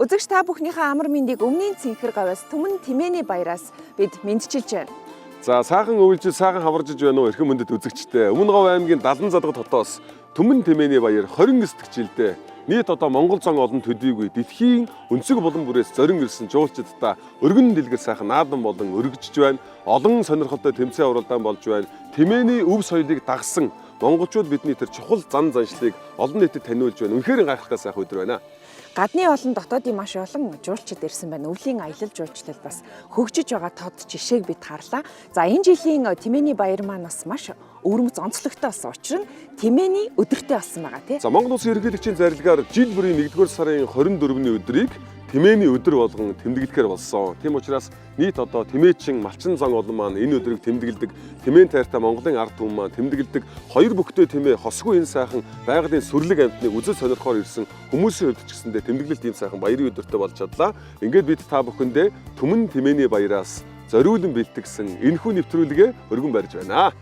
Үзэгч та бүхнийхээ амар мэндийг өмнгийн цэнхэр говьоос Түмэн Тэмээний баяраас бид мэдчилж байна. За сайхан өвлжиж сайхан хаваржиж байна уу эрхэм мөндөд үзэгчтэй. Өмнө Говь аймгийн Далан задгад хотоос Түмэн Тэмээний баяр 29 дэх жилдээ нийт одоо Монгол зон олон төдийгүй дэлхийн өнцөг булан бүрээс зорин ирсэн жуулчдаа өргөн дэлгэр сайхан наадам болон өргөжж байна. Олон сонирхолтой тэмцээн уралдаан болж байна. Тэмээний өв соёлыг дагсан монголчууд бидний тэр чухал зан заншлыг олон нийтэд таниулж байна. Үнэхээр гайхалтай сайхан өдөр байна. Гадны олон дотоодын маш олон жуулчид ирсэн байна. Өвлийн аялал жуулчлал бас хөгжиж байгаа тод жишээг бид харлаа. За энэ жилийн Тэмээний баяр маань бас маш өвөрмөц онцлогтой болсон учраас Тэмээний өдөртэй болсон байгаа тийм. За Монгол Улсын ерөнхийлөгчийн зарлигаар жил бүрийн 1-р сарын 24-ний өдрийг Тэмээний өдөр болгон тэмдэглэхээр болсон. Тийм учраас нийт одоо Тэмээчин малчин зан олон маань энэ өдрийг тэмдэглэдэг. Тэмээн тайртай Монголын ард түмэн маань тэмдэглэдэг. Хоёр бүхтэй Тэмээ хосгүй энэ сайхан байгалийн сүрлэг амьтныг үзэл сонирхоор ирсэн хүмүүсийн хувьд ч гэсэндээ тэмдэглэлт ийм сайхан баярын өдөртэй болж чадлаа. Ингээд бид та бүхэндээ Түмэн Тэмээний баяраас зориулан бэлтгэсэн энэхүү нэвтрүүлгээ өргөн барьж байна.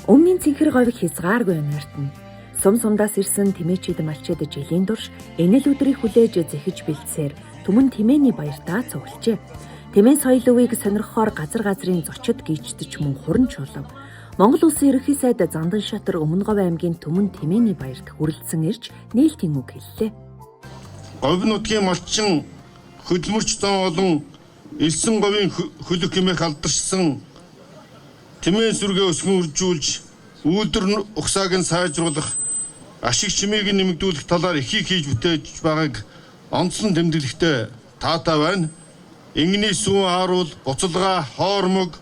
Өмнгийн цэнхэр говьг хязгааргүй нартна. Сум сумдаас ирсэн тэмээчид малчид жилийн турш энэл өдрийг хүлээж зэхэж бэлдсээр Түмэн Тэмээний баяртаа цуглжээ. Тэмээн соёл өвийг сонирхохоор газар газрын зочид гүйцэтгэж мөн хуран чуулав. Монгол Улсын ерөнхий сайд Зандан шатар Өмнө Говь аймгийн Түмэн Тэмээний баярт хүрэлцэн ирж нээлтийн үг хэллээ. Говь нутгийн малчин хөдөлмөрч зан олон элсэн говийн хөлөг хэмээх алдаршсан Тэмээн сүргээ өсгөн үржүүлж үйлдвэр ухсааг нь сайжруулах, ашиг чимээг нэмэгдүүлэх талаар ихийг хийж бүтээж байгааг онцлон тэмдэглэхдээ таатай байна. Ингэний сүүн ааруул, буцалгаа, хоормог,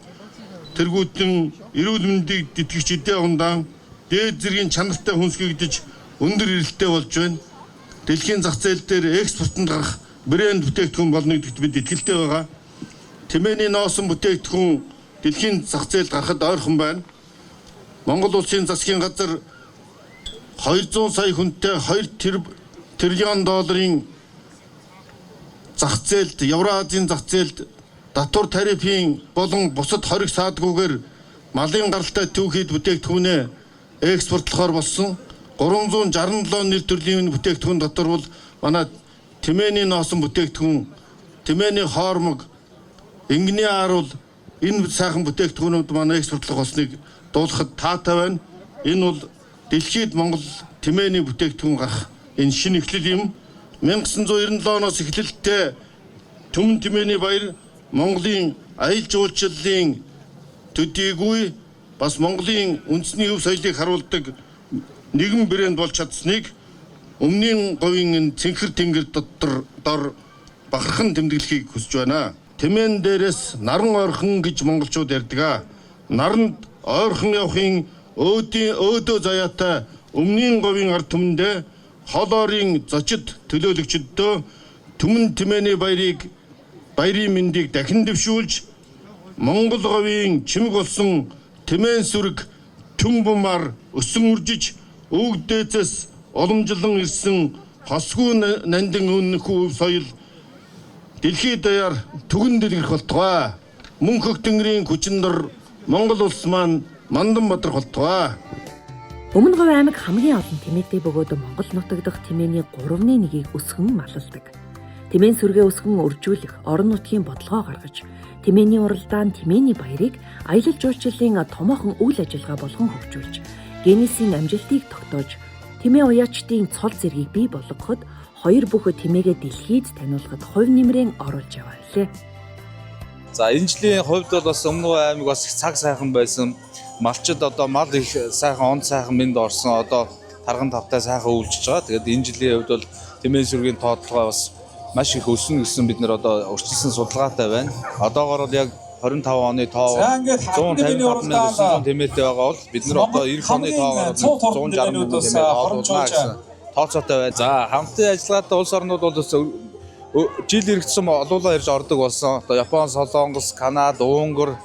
тэргүүтэн эрүүл мэндийг тэтгэгч эдээ ундаан, дээд зэргийн чанартай хүнсгэгдэж өндөр эрэлттэй болж байна. Дэлхийн зах зээл дээр экспортод гарах брэнд бүтээгдэхүүн болно гэдэгт бид итгэлтэй байгаа. Тэмээний ноосон бүтээгдэхүүн дэлхийн зах зээлд гарахад ойрхон байна. Монгол Улсын засгийн газар 200 сая хүнтэй 2 тэрлион долларын зах зээлд, Евразийн зах зээлд татвар тарифын болон бусад хориг саадгүйгээр малын гаралтай түүхийд бүтээгдэхүүнээ экспортлохоор болсон. 367 нэр төрлийн бүтээгдэхүүн дотор бол манай Тэмээний ноосон бүтээгдэхүүн, Тэмээний хоормог, Ингэний ааруул энэ сайхан бүтээгдэхүүнүүд манай экспортлох болсныг дуулахад таатай байна. Энэ бол дэлхийд Монгол Тэмээний бүтээгдэхүүн гарах энэ шинэ эхлэл юм. 1997 оноос эхлэлтэй Түмэн Тэмээний баяр Монголын аялал жуулчлалын төдийгүй бас Монголын үндэсний өв соёлыг харуулдаг нэгэн брэнд болж чадсныг Өмнгийн Говийн цэнхэр тэнгэр дор бахархан тэмдэглэхийг хүсэж байна. Тэмээн дээрээс наран ойрхон гэж монголчууд ярьдаг. Наранд ойрхон явахын өөдөө заяатай Өмнгийн Говийн ард түмэндээ хол орын зочид төлөөлөгчдөө Түмэн Тэмээний баярын мэндийг дахин дэвшүүлж Монгол Говийн чимэг болсон Тэмээн сүрэг түн бумаар өсөн үржиж өвгдээцээс уламжлан ирсэн хосгүй нандин өнөхүү соёл дэлхийд даяар түгэн дэлгэрэх болтугай. Мөн хөх тэнгэрийн хүчин дор Монгол улс маань мандан бодрох болтугай. Өмнө Говь аймаг хамгийн олон тэмээтэй бөгөөд Монгол нутаг дахь Тэмээний 3/1-ийг өсгөн малладаг. Тэмээн сүргээ өсгөн үржүүлэх, орон нутгийн бодлогоо гаргаж, Тэмээний уралдаан Тэмээний баярыг аялал жуулчлалын томоохон үйл ажиллагаа болгон хөгжүүлж, Гиннесийн амжилтыг тогтоож, Тэмээ уяачдын цол зэргийг бий болгоход хоёр бүх Тэмээгээ дэлхийд таниулахад хувь нэмрээ оруулж яваа лээ. За энэ жилийн хувьд бол бас Өмнө Говь аймаг бас цаг сайхан байсан. Малчид одоо мал их сайхан, он сайхан мэнд орсон. Одоо тарган тавтай сайхан үйлчж байгаа. Тэгээд энэ жилийн хувьд бол Тэмээн сүргийн тоотлогоо бас маш их өснө гэсэн бид нэр одоо урьдчилсан судалгаатай байна. Одоогоор бол яг 25 оны тоо 155,900 тэмээтэй байгаа бол бид нар одоо 90 оны тоогоор 160,000 тэмээ тоолуулна гэсэн тооцоотой байна. За хамтын ажиллагаатай улс орнууд бол жил иргэдсэн олуулаа ирж ордог болсон. Одоо Япон, Солонгос, Канада, Унгар,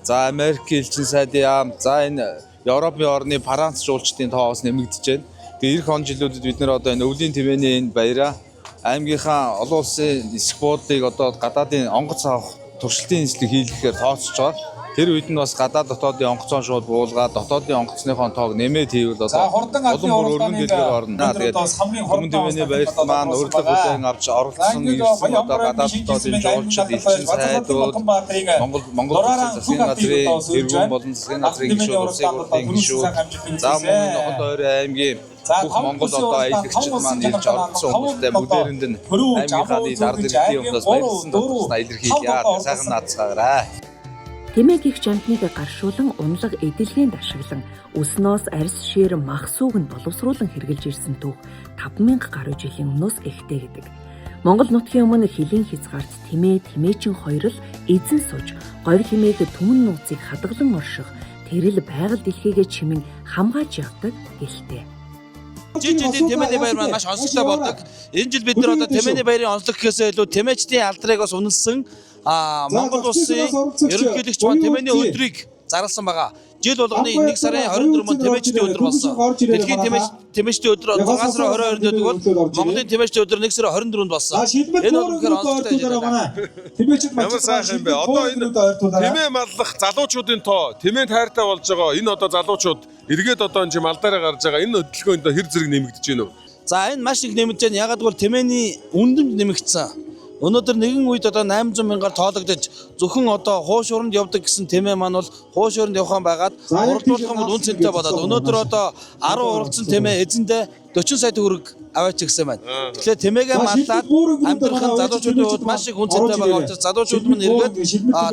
за Америк элчин сайдын яам, за энэ Европын орны Франц жуулчдын тоо бас нэмэгдэж байна. Тэгээ эх он жилүүдэд бид нар одоо энэ өвлийн Тэмээний энэ баяраа аймгийнхаа олон улсын эсэх буудыг одоо гадаадын онгоц авах туршилтын нийслэг хийлгэхээр тооцож байгаа. Тэр үед нь бас гадаад дотоодын онгоцон шууд буулгаад дотоодын онгоцныхоо тоог нэмээд хийвэл одоо улам бүр өргөн дэлгэр орно. Тэгээд Түмэн Тэмээний баярт маань урилга бүтээн авч оролцсон ирсэн одоо гадаад дотоодын жуулчид, элчин сайдууд, Монгол засгийн газрын тэргүүн болон засгийн газрын гишүүд, улсын хурлын гишүүд, за мөн Нохол ойрын аймгийн бүх Монгол одоо аялагчид маань ирж оролцсон хүмүүстэй бүгдээрэнд нь аймгийнхаа дард иргэдийн өмнөөс баярлсан тодорхойлсноо илэрхийлье. Сайхан наацгаарай. Тэмээ гих жамтныг гаршуулан унлаг эдэлгээнд ашиглан өснөөс арьс шир мах сүүгэнд боловсруулан хэрэгжилж ирсэн түүх 5000 гаруй жилийн өмнөөс эхтэй гэдэг. Монгол нутгийн өмнө хилийн хязгаарт тэмээчин хоёр л эзэн сууж говь хэмээг түмэн нууцыг хадгалан орших тэрэл байгаль дэлхийгээ чимэн хамгааж явдаг гэлтэй. Жилийн Тэмээний баяр маань маш онцлог болдог. Энэ жил бид нар одоо Тэмээний баярын онцлог гэхээсээ илүү тэмээчдийн алдрыг бас үнэлсэн Монгол улсын ерөнхийлөгч маань Тэмээний өдрийг зарласан байгаа. Жил болгоны 1 сарын 24-нд Тэмээчдийн өдөр болсон. Дэлхийн Тэмээчдийн өдөр 6 сарын 22-нд бол Монголын Тэмээчдийн өдөр 1 сарын 24-нд болсон. Энэ бол үнэхээр онцлогтой жил байна. Тэмээчд ямар сайхан юм бэ? Одоо энэ тэмээ маллах залуучуудын тоо тэмээнд хайртай болж байгаа. Энэ одоо залуучууд эргээд одоо энэ малдаараа гарч байгаа. Энэ хөдөлгөөнд хэр зэрэг нэмэгдэж байна вэ? За энэ маш их нэмэгдэж байна. Ягаад гэвэл Тэмээний үндэнд нэмэгдсэн. Өнөөдөр нэгэн үед одоо 800 мянгаар тоологдож зөвхөн одоо хууш уранд явдаг гэсэн тэмээ маань бол хууш уранд явах юм байгаад уралдуулах бол үн цэнтэй болоод өнөөдөр одоо 10 уралдсан тэмээ эзэндээ 40 сая төгрөг аваач гисэн байна. Тэгэхээр тэмээгээ маллаад амьдрахын залуучуудад маш их үн цэнтэй байгаа учраас залуучууд мань эргээд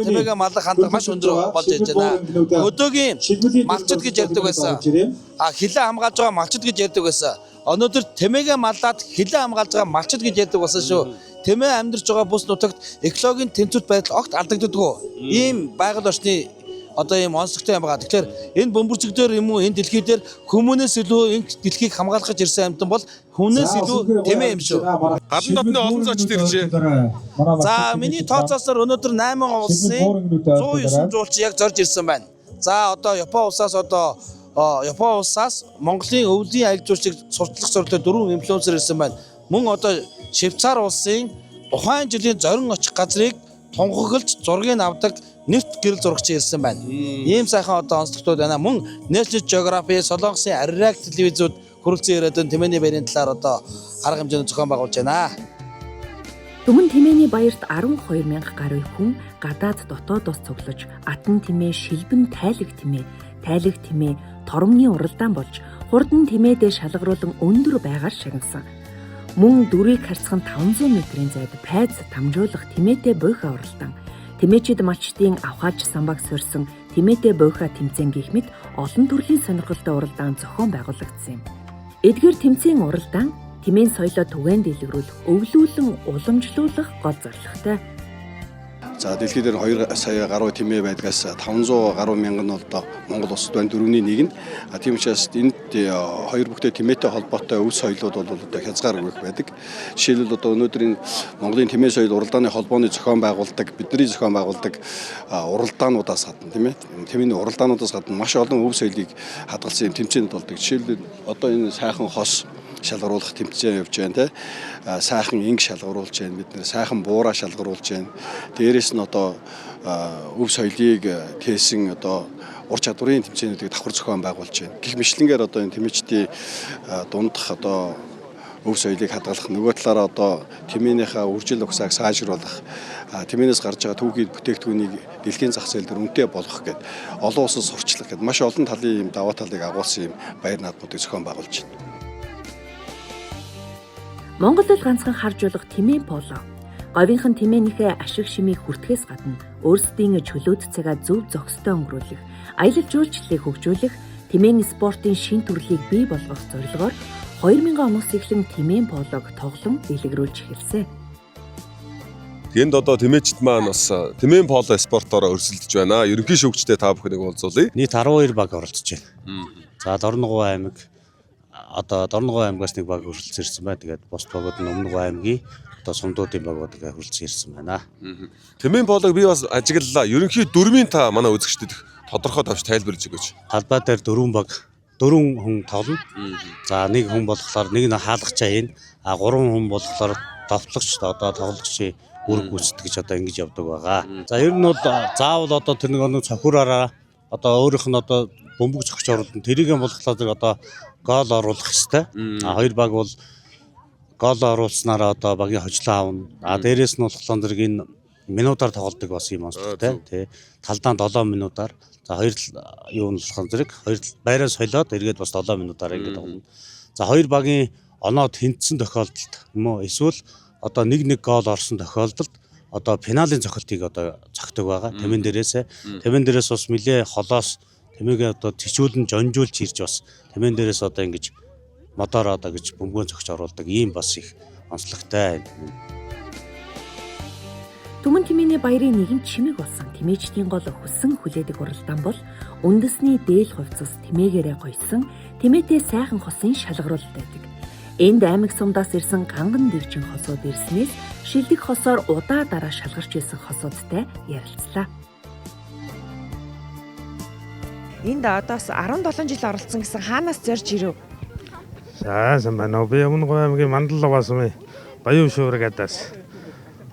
тэмээгээ маллах хандлага маш өндөр болж ирж байна. Өдөөгийн малчид гэж ярьдаг байсан. Хилээ хамгаалж байгаа малчид гэж ярьдаг байсан. Өнөөдөр тэмээгээ маллаад хилээ хамгаалж байгаа малчид гэж ярьдаг болсон шүү. Тэмээ амьдарч байгаа бус нутагт экологийн тэнцвэрт байдал огт алдагддаггүй. Ийм байгаль орчны одоо ийм онцлогтой юм байгаа. Тэгэхээр энэ бөмбөрчгдөр юм уу энэ дэлхий дээр хүмүүнээс илүү энэ дэлхийг хамгаалах гэж ирсэн амьтан бол хүнээс илүү тэмээ юм шүү. Гадны дотны олон зочд иржээ. За миний тооцоосоор өнөөдөр 8 улсын 109 жуулч яг зорж ирсэн байна. За одоо Япон улсаас Монголын өвлийн аялал жуулчдыг сурталчлах зорилготой 4 инфлюенсер ирсэн байна. Мөн одоо Швейцар улсын ухаан жилийн зорин очих газрыг тунхаглаж зургийг авдаг нефт гэрэл зурагч ирсэн байна. Ийм сайхан одоо онцлогтууд байна. Мөн National Geographic, Солонгосын Arirak телевизүүд хүрэлцэн ирээд Тэмээний баярын талаар одоо арга хэмжээний зохион байгуулж байна. Түмэн Тэмээний баярт 12,000 гаруй хүн гадаад дотоодоос цуглаж Атан тэмээ, Шилбэн тайлаг тэмээ, Торомны уралдаан болж хурдан тэмээдээ шалгаруулан өндөр байгаар шагнасан. Мөн дүрийг харьцан 500 метрийн зайд пайз тамжуулах тэмээтэй буйхаа уралдаан, тэмээчид мачтын авхаач самбаг сорьсон тэмээтэй буйхаа тэмцээн гэх мэт олон төрлийн сонирхолтой уралдаан зохион байгуулагдсан юм. Эдгээр тэмцээн уралдаан тэмээн соёлоо түгээн дэлгэрүүлэх, өвлүүлэн уламжлуулах гол зорилготой. За дэлхийд 2 сая гаруй тэмээ байдгаас 500 гаруй мянган нь одоо Монгол улсад байна 4-ний 1 нь. Тийм учраас энд хоёр бүхтэй тэмээтэй холбоотой өв соёлууд бол одоо хязгааргүй их байдаг. Жишээлбэл одоо өнөөдөр энэ Монголын тэмээ соёл уралдааны холбооны зохион байгуулдаг, бидний зохион байгуулдаг уралдаануудаас гадна тийм ээ. Тэмээний уралдаануудаас гадна маш олон өв соёлыг хадгалсан тэмцээнүүд болдог. Жишээлбэл одоо энэ сайхан хос шалгаруулах тэмцээн явж байна те. Сайхан инг шалгаруулж байна. Бид нэр сайхан буураа шалгаруулж байна. Дээрээс нь одоо өв соёлыг тээсэн одоо ур чадварын тэмцээнүүдийг давхар зохион байгуулж байна. Гэх мэтлэнгээр одоо энэ тэмээчдийн дундах одоо өв соёлыг хадгалах, нөгөө талаараа одоо тэмээнийхээ үржил угсааг сайжруулах, тэмээнээс гарч байгаа түүхий бүтээгдэхүүнийг дэлхийн зах зээл дээр үнэтэй болгох гэдэг олон улсад сурчлах гэдэг маш олон талын юм даваа талыг агуулсан юм баяр наадмуудыг зохион байгуулж байна. Монголд ганцхан харж болох тэмээ поло. Говийнхан тэмээнийхээ ашиг шимийг хүртэхээс гадна өөрсдийн чөлөөт цагаа зөв зохистой өнгөрүүлэх, аялал жуулчлалыг хөгжүүлэх, тэмээний спортын шин төрлийг бий болгох зорилгоор 2000 оноос эхлэн тэмээн полог тоглон дэлгэрүүлж эхэлсэн. Энд одоо тэмээчд маань бас тэмээн поло спортоор өрсөлдөж байна. Ерөнхий шүүгчтэй та бүхнийг уулзуулъя. Нийт 12 баг оролцож байна. За Дорногов аймаг одоо Дорногов аймагаас нэг баг хүрэлцэн ирсэн байна. Тэгээд бос багууд нь Өмнөг аймгийн одоо Сумдуудын багууд хүрэлцэн ирсэн байна. Тэмээн полог би бас ажиглалаа. Ерөнхий дөрмийн та манай үзэгчдэд тодорхой тавьж тайлбарлаж өгөөч. Талбай дээр 4 баг 4 хүн тоглоно. За нэг хүн болохоор нэг нь хаалгачаа хийн. 3 хүн болохоор товтлогч одоо тоглогчийн үүрэг гүйцэтгэж одоо ингэж явдаг байгаа. За ер нь бол заавал одоо тэр нэг цохиураараа одоо өөрийнх нь одоо бөмбөг зохиж оруулсан тэрийг болохлоо одоо гол оруулах хэвээр. Хоёр баг бол гол оруулснараа одоо багийн хожлоо авна. Дээрээс нь болохлоо зэрэг энэ минутаар тоглодог бас юм онцлогтой тий. Талдаа 7 минутаар. За хоёр юу нь болохлоо зэрэг хоёр байраа солиод эргээд бас 7 минутаар ингэж тоглоно. За хоёр багийн оноод хэнтсэн тохиолдолд юм уу эсвэл одоо нэг гол орсон тохиолдолд одоо пеналийн цохилтыг одоо цогтөг байгаа. Тэмэн дээрээс бас нэлээ холоос тэмээгээ одоо тичүүлэн жонжуулж ирж бас тэмэн дээрээс одоо ингэж модоор одоо гэж бөмбөгөө зогч оруулдаг ийм бас их онцлогтой. Түмэн тэмээний баярын нэгэн чимэг болсон тэмээчдийн гол хүссэн хүлээдэг уралдаан бол үндэсний дээл хувцас тэмээгээрээ гойсон тэмээтэй сайхан хосын шалгаруулалт байдаг. Энд аймаг сумдаас ирсэн канган дэвчин хосууд ирснээс шилдэг хосоор удаа дараа шалгарч байсан хосуудтай ярилцлаа. Энд одоос 17 жил оролцсон гэсэн хаанаас зорж ирв? Сайн байна уу. Би Өмнөговь аймгийн Мандалгаа сумын Баян шуургадаас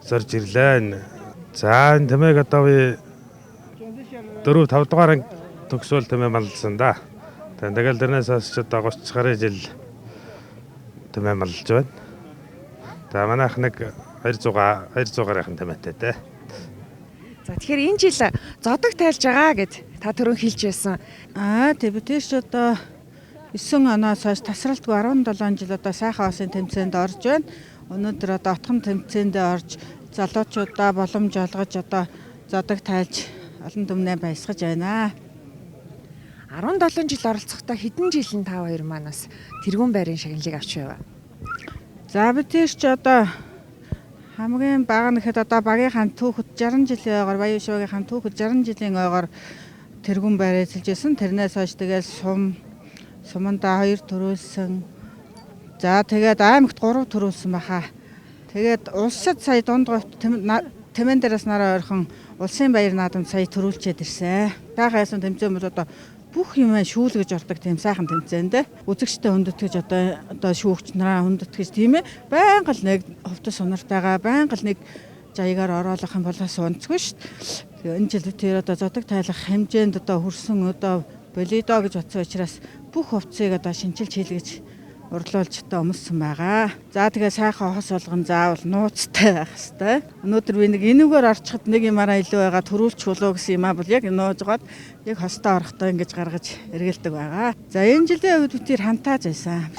зорж ирлээ. За энэ тэмээг одоо би 4-5 дугаар төгсөөл тэмээ маллсан да. Тэгэл дэрнээс хойш одоо 30 гаруй жил тэмээ маллж байна. За манайх нэг 200 гаруйхан тэмээтэй те. За тэгэхээр энэ жил зодог тайлж байгаа гэд та түрүүн хэлж байсан. Тэг бүтээч одоо 9 оноос хойш тасралтгүй 17 жил одоо сайхан хосын тэмцээнд орж байна. Өнөөдөр одоо отхон тэмцээндээ орж залуучуудаа боломж олгож одоо зодог тайлж олон түмнээ баясгаж байна. 17 жил оролцохдоо хэдэн жил нь та хоёр манаас тэргүүн байрын шагналыг авч байв? За бүтээч одоо хамгийн бага нэхэд одоо багийнхан түүхэд 60 жилийн ойгоор Баян шуугийнхаа түүхэд 60 жилийн ойгоор тэргүүн байр эзэлжсэн. Тэрнээс хойш тэгэл суманда 2 төрүүлсэн. За тэгээд аймагт 3 төрүүлсэн баха. Тэгээд улсад сая дунд говьт тэмэн дээрээс нараа ойрхон улсын баяр наадамд сая төрүүлчихэд ирсэн. Сайхан ясан тэмцээн бол одоо бүх юм шүүлгэж ордог тийм сайхан тэмцээндээ үзэгчтэй хүндэтгэж одоо шүүгч нараа хүндэтгэж тийм ээ байнга л нэг хувцас сонортойгоо байнга л нэг жаягаар оруулах юм бол бас онцгүй шүү дээ. Энэ жил тэр одоо зодог тайлах хэмжээнд одоо хүрсэн одоо болидо гэж бодсон учраас бүх хувцсыг одоо шинжилж хийлгэж урлуулж одоо өмссөн байгаа. За тэгээ сайхан хос болгон заавал нууцтай байх хэвээр. Өнөөдөр би нэг энүүгээр орчиход нэг юмараа илүү байгаа төрүүлч болоо гэсэн юм аа бол яг нуужгаад яг хостоо орохдоо ингэж гаргаж эргэлдэг байгаа. За энэ жилийн үед бид хантааж байсан.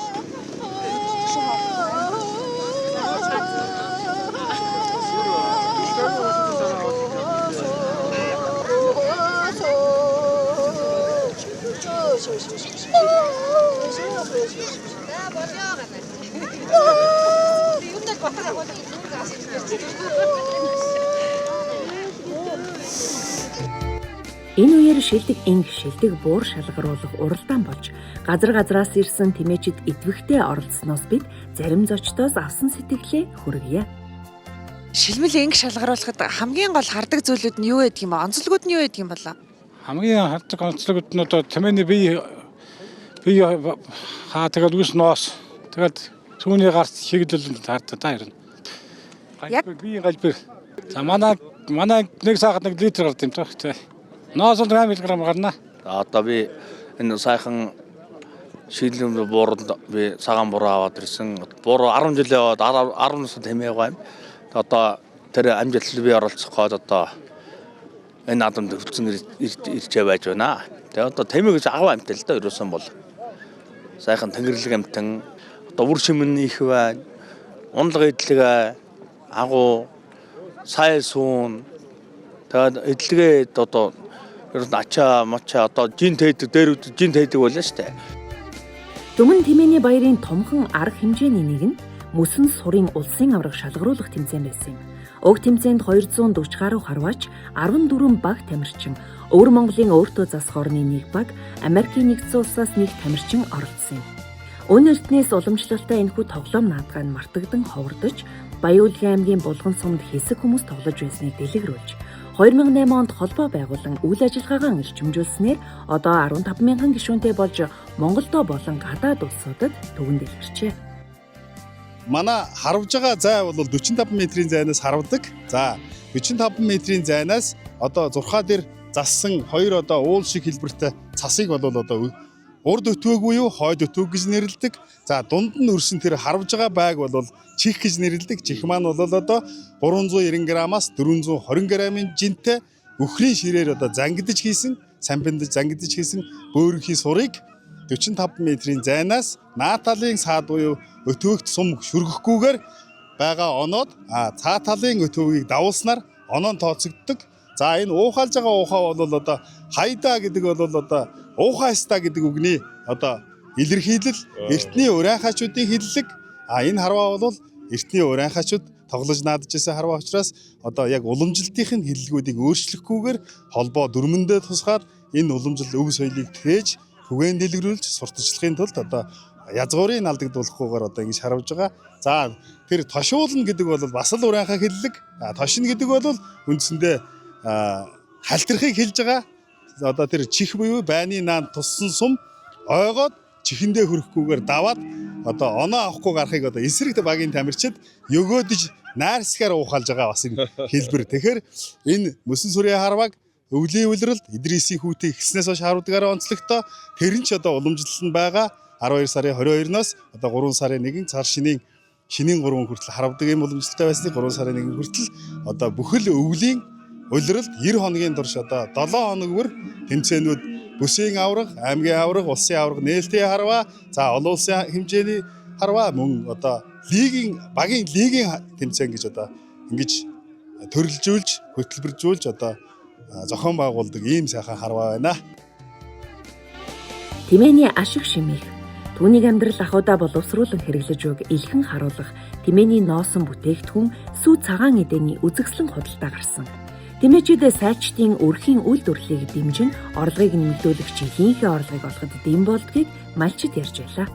Энэ үеэр шилдэг инг, шилдэг буур шалгаруулах уралдаан болж газраас ирсэн тэмээчид идэвхтэй оролцсноос бид зарим зочдоос авсан сэтгэлээ хүргье. Шилмэл инг шалгаруулахад хамгийн гол хардаг зүйлүүд нь юу байдаг юм бэ? Онцлогуд нь юу байдаг юм болоо? Хамгийн хардаг онцлогуд нь одоо тэмээний бие тэгээд үс ноос тэгээд түүний гарт шиглэл таардаг та ярина. Биеийн галбир. За манай нэг сағад 1 литр гард юм тий. Ноос бол 8 мг гарна. Одоо би энэ сайхан шиглэм бууранд би цагаан буруу аваад ирсэн. Буруу 10 жилийн яваад 10 нас тэмээ байгаа юм. Одоо тэр амжилттай би оролцох гээд одоо энэ наадамд хөлцөн ирж байж байна. Тэгээ одоо тэмээ гэж агав амтай л да ерөөсөн бол. Сайхан тэнгэрлэг амтан одоо үр шимэн их байна. Унлаг эдлэг агуу сай суун тэгээд эдлэгээ одоо ерөөс ачаа мачаа одоо жин тейдэг дээрүүд жин тейдэг байлаа штэ. Түмэн тэмээний баярын томхон арга хэмжээний нэг нь мөсөн сурын улсын авраг шалгаруулах тэмцээн байсан юм. Уг тэмцээнд 240 гаруй харваач 14 баг тамирчин, Өвөр Монголын өөртөө засах орны 1 баг, Америкийн нэгдсэн улсаас 1 тамирчин оролцсон юм. Өн эрдэнэс уламжлалтай энэхүү тоглоом наадгаа нь мартагдан ховордож, Баян аймгийн Булган сумд хэсэг хүмүүс тоглож байсныг дэлгэрүүлж 2008 онд холбоо байгуулан үйл ажиллагаагаа эрчимжүүлснээр одоо 15,000 гишүүнтэй болж Монголдо болон гадаад улсуудад төвөн дэлгэрчээ. манай харвж байгаа зай бол 45 метрийн зайнаас харвдаг. За 45 метрийн зайнаас одоо зурхаа дээр зассан хоёр одоо уул шиг хэлбэртэй цасыг бол одоо урд өтөөг буюу хойд өтөөг гэж нэрлэдэг. За дунд нь өрсөн тэр харвж байгаа байг бол чих гэж нэрлэдэг. Чих маань бол одоо 390 грамаас 420 грамын жинтэй өхрийн ширээр одоо зангидж хийсэн, самбиндж зангидж хийсэн бөөрийнхий сурыг 45 метрийн зайнаас наа талын саад буюу өтөөгт сум шүргэхгүйгээр байгаа оноод цаа талын өтөөгийг давуулснаар оноо нь тооцогддог. За энэ уухалж байгаа уухаа бол одоо хайда гэдэг бол одоо уухайста гэдэг үгний одоо илэрхийлэл эртний урайхаачуудын хэллэг. Энэ харваа бол эртний урайхаачууд тоглож наадж байсан харваа учраас одоо яг уламжлалтын хэллэгүүдийг өөрчлөхгүйгээр холбоо дүрмэндээ тусгаад энэ уламжлал өв соёлыг тээж түгээн дэлгэрүүлж сурталчлахын тулд одоо язгуурыг алдагдуулахгүйгээр одоо ингэж харуулж байгаа. За тэр тошуулна гэдэг бол бас л урайхаа хэллэг. Тошин гэдэг бол үндсэндээ халтрахыг хэлж байгаа. Одоо тэр чих буюу байны наанд туссан сум ойгоод чихэндээ хүрэхгүйгээр даваад одоо оноо авахгүй гарахыг одоо эсрэг багийн тамирчид өгөөдөж найрсгаар уухалж байгаа бас энэ хэлбэр. Тэгэхээр энэ мөсөн сүрийн харвааг өвлийн улиралд Идрисийн хүүтэй ихснээс хойш харуудгаараа онцлогтой тэр нь ч одоо уламжлал нь байгаа 12 сарын 22-ноос одоо 3 сарын 1 цар шинийн 3 хүртэл харавдаг юм уламжлалтай байсныг 3 сарын 1 хүртэл одоо бүхэл өвлийн улиралд 90 хоногийн турш одоо 7 хоног бүр тэмцээнүүд бүсийн авраг, аймгийн авраг, улсын авраг, нээлтийн харваа, за олон улсын хэмжээний харваа мөн одоо багийн лигийн тэмцээн гэж одоо ингэж төрөлжүүлж, хөтөлбөржүүлж одоо зохион байгуулдаг ийм сайхан харваа байна. Тэмээний ашиг шимийг түүнийг амьдрал ахуйдаа боловсруулан хэрэглэж буйг илхэн харуулах тэмээний носон бүтээгдэхүүн сүү цагаан эдэний үзэгслэн худалдаа гарсан. Тэмээчид сайчдын өрхийн үйлдвэрлэлийг дэмжин орлогыг нэмэгдүүлэх жилийнхээ орлогыг олоход дэм болдгийг малчид ярьж байлаа.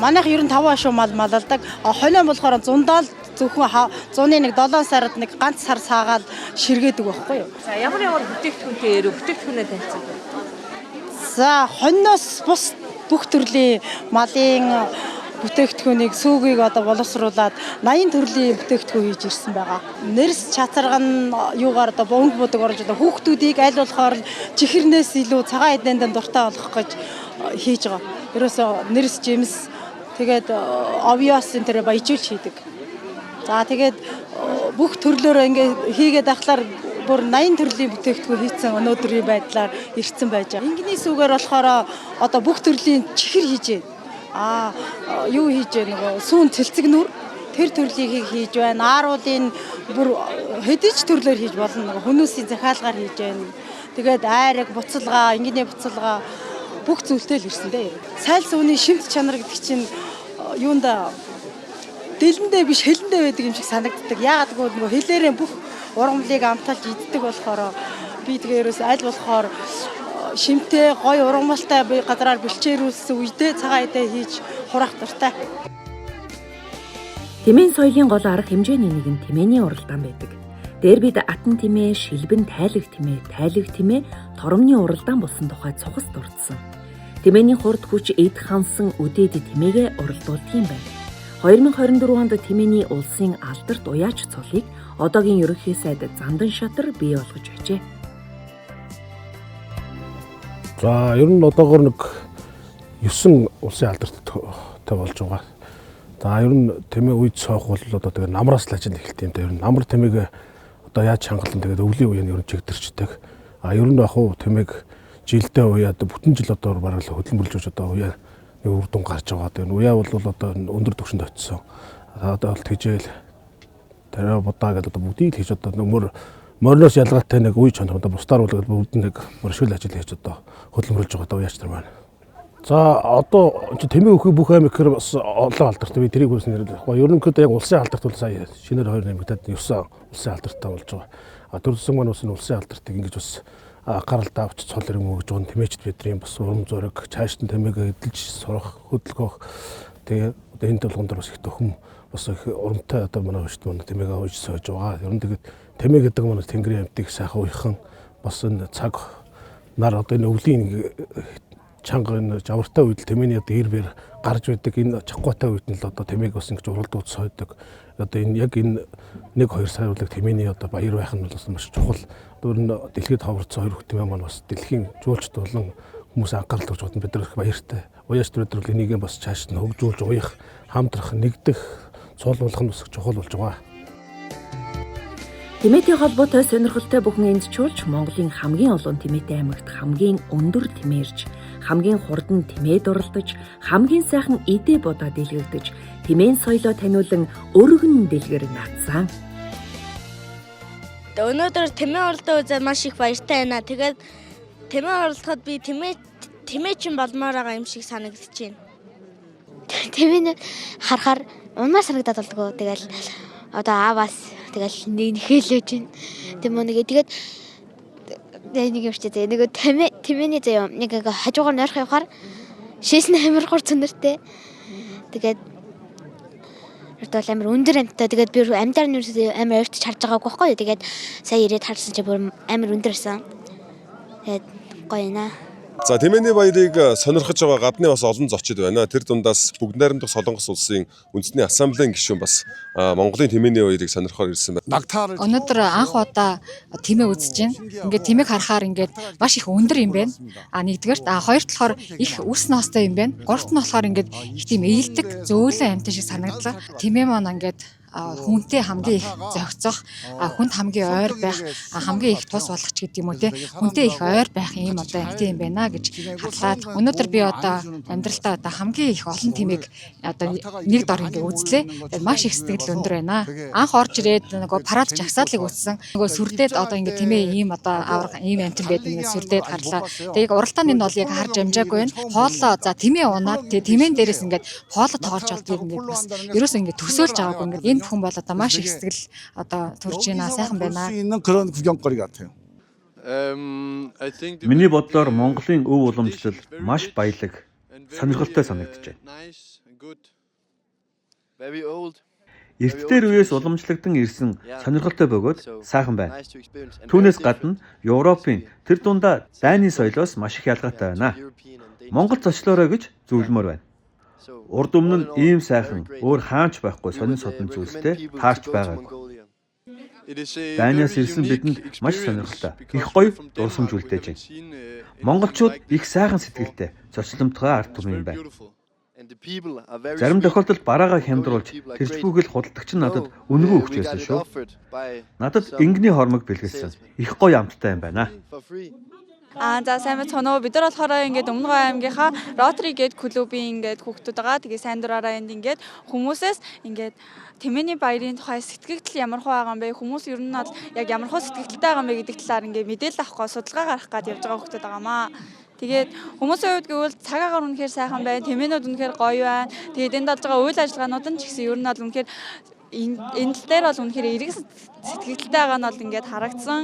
Манайх ер нь 5 хашуу мал малалдаг. Хонио болохоор зундаа л зөвхөн 101 7 сард нэг ганц сар саагаад ширгээдэг байхгүй юу? За ямар бүтээгдэхүүнтэй ярив бүтээгдэхүүнээ танилцуулъя. За хониос бус бүх төрлийн малын бүтээгдэхүүнийг сүүгийг одоо боловсруулад 80 төрлийн бүтээгдэхүүн хийж ирсэн байгаа. Нэрс чацарган юугаар одоо бонг будаг орж одоо хүүхдүүдийг аль болохоор чихэрнээс илүү цагаан эдэнд дуртай болгох гэж хийж байгаа. Ерөөсөө нэрс жимс тэгээд обвиас энэ төр баяжуулж хийдэг. За тэгээд бүх төрлөөрөө ингээ хийгээд ахлаар бүр 80 төрлийн бүтээгдэхүүн хийцэн өнөөдрийн байдлаар ирсэн байж байгаа. Ингийн сүүгээр болохоор одоо бүх төрлийн чихэр хийж байна. Юу хийж байна нөгөө сүүн цэлцэг нүр тэр төрлийг хийж байна. Ааруулын бүр хэдий ч төрлөөр хийж болно. Нөгөө хүмүүсийн захиалгаар хийж байна. Тэгээд айраг, буцалгаа, ингийн буцалгаа бүх зүйлтэй л ирсэн дээ. Сайл сууны шимт чанар гэдэг чинь юунда дэлэндээ биш хэлэндээ байдаг юм шиг санагддаг. Яагаад гэвэл нөгөө хэлээрээ бүх ургамлыг амталж иддэг болохоор би тэгээ ерөөс аль болохоор шимтэй гой ургамалтай газараар бэлчээрүүлсэн үедээ цагаан эдээ хийж хурах дуртай. Тэмээн соёлын гол арга хэмжээний нэг нь тэмээний уралдаан байдаг. Дээр бид атан тэмээ, шилбэн тайлаг тэмээ, торомны уралдаан болсон тухай цугас дурдсан. Тэмээний хурд хүч эд хансан үдээд тэмээгээ уралдуулдаг юм байна. 2024 онд тэмээний улсын алдарт уяач цолыг одоогийн ерөнхий сайд Зандан Шатар бий болгож байжээ. За ер нь одоогоор нэг 9 улсын алдартай болж байгаа. За ер нь тэмээ үед сойх бол одоо тэгээ намраас л ажил эхэлт юм да. Ер нь намар тэмээг одоо яаж хангалан тэгээд өвлийн үеийн ер нь чигдэрчдэг. Ер нь яг хуу тэмээг жилдээ уяад бүтэн жил одоо бараг л хөдөлмөрлж одоо уяа үр дүн гарч байгаа. Тэгээд уяа бол одоо өндөр түвшинд очисон. Одоо бол тэжээл тэрэ будаа гэдэг одоо бүгдийг хийж одоо мориноос ялгаатай нэг үе чанаруудаа бусдаар бол бүгд нэг мөршүүл ажил хийж одоо хөдөлмөрлж байгаа одоо уяач нар байна. За одоо тэмээ өхөө бүх аймаг гэхээр бас олон алдартай би тэрийг үс нэрлэх ба. Ерөнхийдөө яг улсын алдарт бол сая шинээр 2 нэмэгдээд 9 улсын алдартай болж байгаа. Төрөлсөн маань бас улсын алдартыг ингэж бас гаралд авч цол ирэн өгж байгаа тэмээчд бидний бас урам зориг цааш нь тэмээгээ эдэлж сурах хөдөлгөөх тэгээ одоо энэ толгонд бас их төхөм бас их урамтай одоо манай хүчт манай тэмээгээ хойж сойж байгаа. Ер нь тэгээд тэмээ гэдэг манай тэнгэрийн амьтыг сайхан уйхан бас энэ цаг нар одоо энэ өвлийн чанга энэ жавартай үед л тэмээний одоо ир бэр гарч байдаг энэ чахгуутай үед нь л одоо тэмээг бас ингэж уралдууд сойдог. Одоо энэ яг энэ 1-2 саруулаг тэмээний одоо баяр байх нь бас маш чухал. Одоо энэ дэлхийд ховорцсон 2 тэмээ маань бас дэлхийн жуулчд болон хүмүүс анхаарал тавьж байгаа бид нар их баяртай. Уяаш өдрөл энийг бас цааш нь хөгжүүлж уяах, хамтрах, нэгдэх, цуглуулах нь бас чухал болж байгаа. Тэмээтэй холбоотой сонирхолтой бүхэн энд чуулж Монголын хамгийн олон тэмээтэй аймагт хамгийн өндөр тэмээрж, хамгийн хурдан тэмээд уралдаж, хамгийн сайхан эдээ бодоо дэлгэрдэж, тэмээн соёлоо таниулан өргөн дэлгэр наацсан. Өнөөдөр тэмээ уралдаа үзээд маш их баяртай байна. Тэгээд тэмээ уралдахад би тэмээчин болмоор байгаа юм шиг санагдаж байна. Тэмээ харахаар унаа санагдаад болдгоо. Тэгэл одоо ааваас тэгэл нэхэлж байна. Тэгээд нэг юм шиг тэгээ нэг тэмээний заяа нэг хажуугаар нойрох явахаар шээсний амар хурц өндөртэй. Тэгээд бол амар өндөр амьтаа. Тэгээд би амьдаар нь амар ойртож харж байгаагүй байхгүй юу. Тэгээд сая ирээд харсан чи бүр амар өндөрсэн. Тэгээд гоё наа. За тэмээний баярыг сонирхож байгаа гадны бас олон зочид байна. Тэр дундаас Бүгд найрамдах Солонгос улсын үндэсний ассамблеийн гишүүн бас Монголын тэмээний баярыг сонирхоор ирсэн байна. Өнөөдөр анх удаа тэмээ үзэж байна. Ингээд тэмээг харахаар ингээд маш их өндөр юм байна. Нэгдүгээрт хоёрт болохоор их үс ноостой юм байна. Гуравт нь болохоор ингээд их тийм ээлдэг, зөөлөн амьтан шиг санагдлаа. Тэмээ маань ингээд хүнтэй хамгийн их зохицох, хүнд хамгийн ойр байх, хамгийн их тус болгоч гэдэг юм уу те. Хүнтэй их ойр байх юм одоо амтын юм байна гэж харлаад өнөөдөр би одоо амьдралдаа одоо хамгийн их олон тэмээг одоо нэг дор ингэ үзлээ. Маш их сэтгэл өндөр байна. Анх орж ирээд нөгөө парад жагсаалыг үзсэн. Нөгөө сүрдээд одоо ингэ тэмээ ийм одоо авраг ийм амтан байдаг ингэ сүрдээд харлаа. Тэгээ уралдааны нь бол яг харж амжаагүй байна. Хоолоо за тэмээ унаад тэмээн дээрээс ингэ хоолоо тоолж болдгийг ингэ бас ерөөсөө ингэ төсөөлж байгаагүй ингэ хүн бол одоо маш их сэтгэл одоо төрж байна, сайхан байна. Миний бодлоор Монголын өв уламжлал маш баялаг, сонирхолтой санагдаж байна. Эртдээр үеэс уламжлагдсан ирсэн сонирхолтой бөгөөд сайхан байна. Түүнээс гадна Европын тэр дундаа дайны соёлоос маш их ялгаатай байна. Монгол зочлоорой гэж зөвлөмөр байна. Урд өмнө нь ийм сайхан өөр хаанч байхгүй сонин содон зүйлстэй таарч байгааг. Дайнаас ирсэн бидэнд маш сонирхолтой, их гоё дурсамж үлдээж байна. Монголчууд их сайхан сэтгэлтэй, зочломтгой ард түмэн юм байна. Зарим тохиолдолд бараагаа хямдруулж тэрчгүүгэл худалдагч нь надад үнэгүй өгч байсан шүү. Надад ингэний хормог бэлгэлсэн. Их гоё амттай юм байна. За сайн байна уу. Бид нар болохоор ингээд Өмнөг аймгийнхаа Rotary гээд клубын ингээд хүүхдүүд байгаа. Тэгээ сайн дураараа энд ингээд хүмүүсээс ингээд тэмээний баярын тухай сэтгэгдэл ямар хөө байгаа юм бэ? Хүмүүс ер нь бол яг ямар хөө сэтгэгдэлтэй байгаа юм бэ гэдэг талаар ингээд мэдээлэл авахгүй судалгаа гаргах гээд явж байгаа хүүхдүүд байгаамаа. Тэгээд хүмүүсийн хувьд гэвэл цаг агаар үнэхээр сайхан байна. Тэмээнүүд үнэхээр гоё байна. Тэгээд энд болж байгаа үйл ажиллагаанууд нь ч гэсэн ер нь бол үнэхээр энэ тал дээр бол үнэхээр эрэг сэтгэгдэлтэй байгаа нь бол ингээд харагдсан.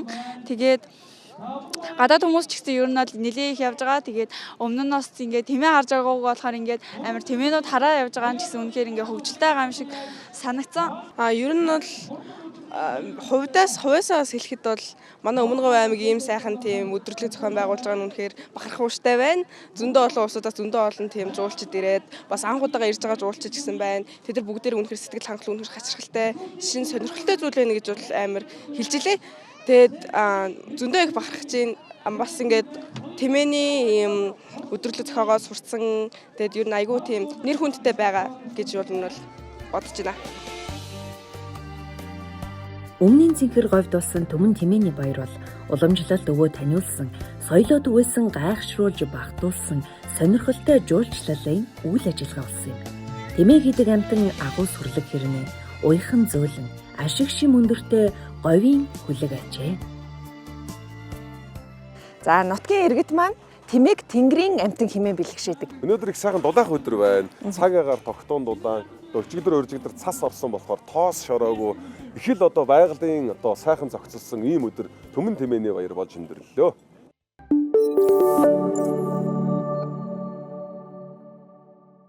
Тэгээд гадаад хүмүүс ч гэсэн ер нь бол нэлээ их явж байгаа. Тэгээд өмнө нь бас ингээд тэмээ харж байгаагүй болохоор ингээд амар тэмээнүүд хараа явж байгаа нь ч гэсэн үнэхээр ингээд хөгжилтэй байгаа юм шиг санагдсан. Ер нь бол хувьяасаас хэлэхэд бол манай Өмнөг аймгийн ийм сайхан тийм өдрөлөг зохион байгуулж байгаа нь үнэхээр бахархууштай байна. Зөндөө олон улсуудаас зөндөө олон тийм жуулчид ирээд бас анх удаага ирж байгаа жуулчид гэсэн байна. Тэд нар бүгдээр үнэхээр сэтгэл хангалуун үнэхээр хачирхалтай, шин сонирхолтой зүйл байна гэж бол амар хэлж илээ. Тэгээд зөндөө их бахархаж байна. Бас ингээд тэмээний ийм өдрөлөг зохиогоо сурцсан. Тэгээд ер нь айгүй тийм нэр хүндтэй байгаа гэж бол бодож байна. Өмнөний цэнхэр говьд болсон Түмэн тэмээний баяр бол уламжлалт өвөө таниулсан, соёлоо түгээсэн гайхшруулж багтуулсан сонирхолтой жуулчлалын үйл ажиллагаа болсон юм. Тэмээ гэдэг амтан агуу сүрлэг хэрнээ, уяхан зөөлөн, ашиг шим өндөртэй говийн хүлэг ажээ. За нутгийн иргэд маань тэмээг тэнгэрийн амтан хэмээн бэлгшээдэг. Өнөөдөр их сайхан дулаах өдөр байна. Цаг агаар тогтоон дулаан, өчигдөр уржигдөр цас орсон болохоор тоос шороогүй их л одоо байгалийн одоо сайхан зохицолсон ийм өдөр Түмэн тэмээний баяр болж өндөрлөө.